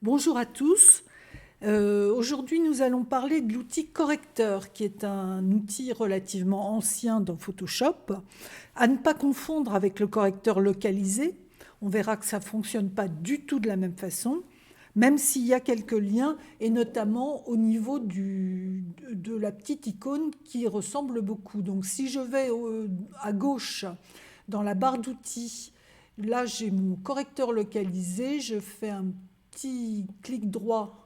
Bonjour à tous. Aujourd'hui, nous allons parler de l'outil correcteur, qui est un outil relativement ancien dans Photoshop, à ne pas confondre avec le correcteur localisé. On verra que ça ne fonctionne pas du tout de la même façon, même s'il y a quelques liens, et notamment au niveau de la petite icône qui ressemble beaucoup. Donc si je vais à gauche dans la barre d'outils, là j'ai mon correcteur localisé, je fais un petit clic droit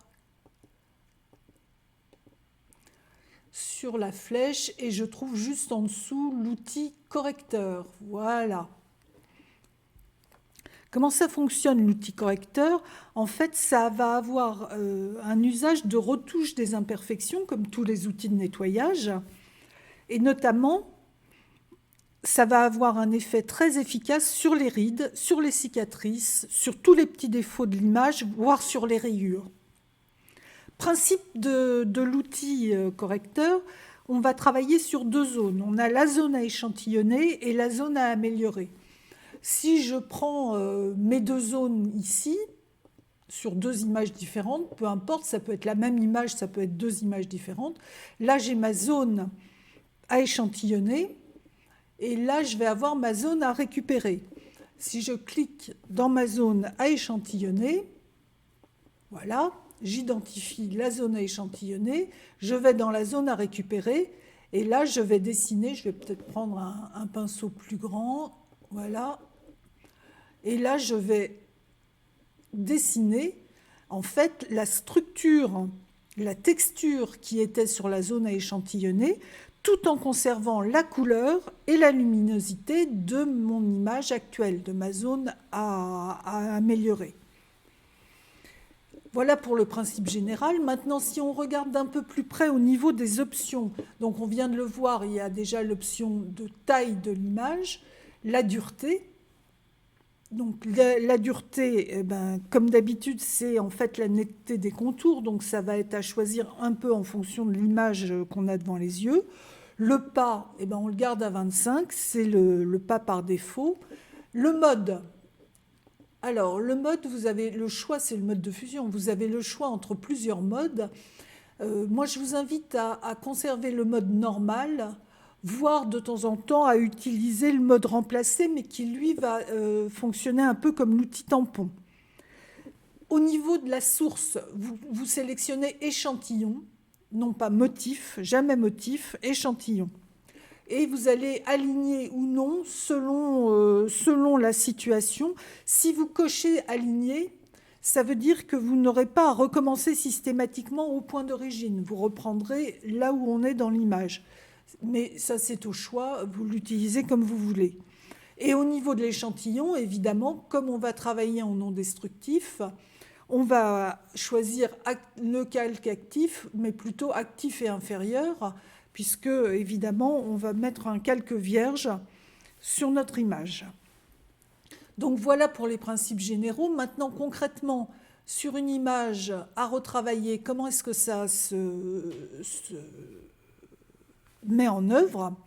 sur la flèche et je trouve juste en dessous l'outil correcteur. Voilà. Comment ça fonctionne l'outil correcteur? En fait, ça va avoir un usage de retouche des imperfections, comme tous les outils de nettoyage. Et notamment, ça va avoir un effet très efficace sur les rides, sur les cicatrices, sur tous les petits défauts de l'image, voire sur les rayures. Principe de l'outil correcteur, on va travailler sur deux zones. On a la zone à échantillonner et la zone à améliorer. Si je prends mes deux zones ici, sur deux images différentes, peu importe, ça peut être la même image, ça peut être deux images différentes. Là, j'ai ma zone à échantillonner et là, je vais avoir ma zone à récupérer. Si je clique dans ma zone à échantillonner, voilà, j'identifie la zone à échantillonner, je vais dans la zone à récupérer et là, je vais dessiner, je vais peut-être prendre un pinceau plus grand, voilà. Et là, je vais dessiner, en fait, la structure, la texture qui était sur la zone à échantillonner, tout en conservant la couleur et la luminosité de mon image actuelle, de ma zone à améliorer. Voilà pour le principe général. Maintenant, si on regarde d'un peu plus près au niveau des options, donc on vient de le voir, il y a déjà l'option de taille de l'image, la dureté. Donc la dureté, comme d'habitude, c'est en fait la netteté des contours, donc ça va être à choisir un peu en fonction de l'image qu'on a devant les yeux. Le pas, on le garde à 25, c'est le pas par défaut. Le mode, alors le mode, vous avez le choix, c'est le mode de fusion, vous avez le choix entre plusieurs modes. Moi, je vous invite à conserver le mode normal, voire de temps en temps à utiliser le mode remplacé, mais qui lui va fonctionner un peu comme l'outil tampon. Au niveau de la source, vous sélectionnez échantillon, non pas motif, jamais motif, échantillon. Et vous allez aligner ou non selon la situation. Si vous cochez aligner, ça veut dire que vous n'aurez pas à recommencer systématiquement au point d'origine. Vous reprendrez là où on est dans l'image. Mais ça, c'est au choix, vous l'utilisez comme vous voulez. Et au niveau de l'échantillon, évidemment, comme on va travailler en non destructif, on va choisir le calque actif, mais plutôt actif et inférieur, puisque, évidemment, on va mettre un calque vierge sur notre image. Donc voilà pour les principes généraux. Maintenant, concrètement, sur une image à retravailler, comment est-ce que ça se met en œuvre?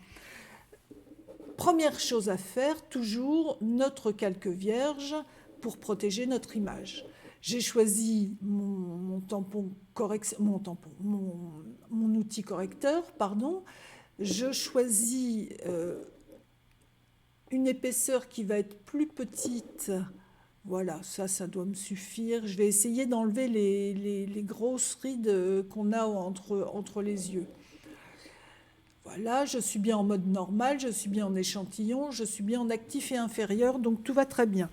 Première chose à faire, toujours notre calque vierge pour protéger notre image. J'ai choisi mon outil correcteur, pardon. Je choisis une épaisseur qui va être plus petite. Voilà, ça doit me suffire. Je vais essayer d'enlever les grosses rides qu'on a entre les yeux. Voilà, je suis bien en mode normal, je suis bien en échantillon, je suis bien en actif et inférieur, donc tout va très bien.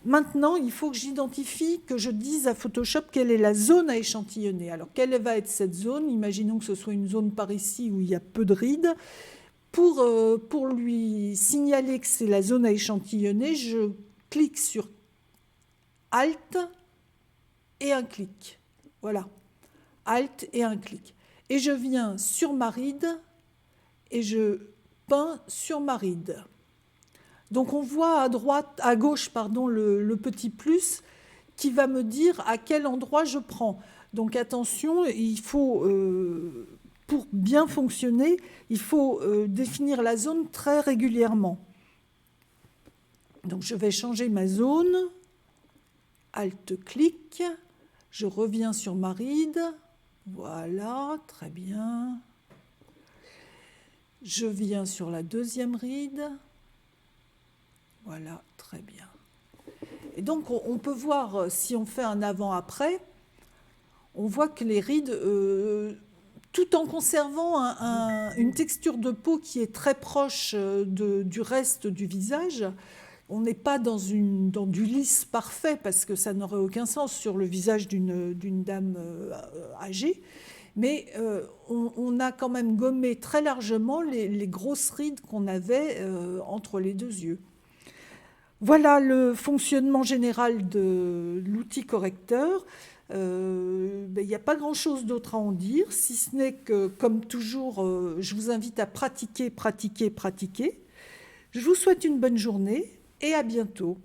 Maintenant, il faut que j'identifie, que je dise à Photoshop quelle est la zone à échantillonner. Alors, quelle va être cette zone? Imaginons que ce soit une zone par ici où il y a peu de rides. Pour lui signaler que c'est la zone à échantillonner, je clique sur Alt et un clic. Voilà, Alt et un clic. Et je viens sur ma ride et je peins sur ma ride. Donc on voit à gauche, le petit plus qui va me dire à quel endroit je prends. Donc attention, il faut, pour bien fonctionner, il faut définir la zone très régulièrement. Donc je vais changer ma zone, Alt-clic, Je reviens sur ma ride. Voilà, très bien. Je viens sur la deuxième ride. Voilà, très bien. Et donc, on peut voir, si on fait un avant-après, on voit que les rides, tout en conservant une texture de peau qui est très proche du reste du visage, on n'est pas dans du lisse parfait, parce que ça n'aurait aucun sens sur le visage d'une dame âgée. Mais on a quand même gommé très largement les grosses rides qu'on avait entre les deux yeux. Voilà le fonctionnement général de l'outil correcteur. Il n'y a pas grand-chose d'autre à en dire, si ce n'est que, comme toujours, je vous invite à pratiquer, pratiquer, pratiquer. Je vous souhaite une bonne journée et à bientôt.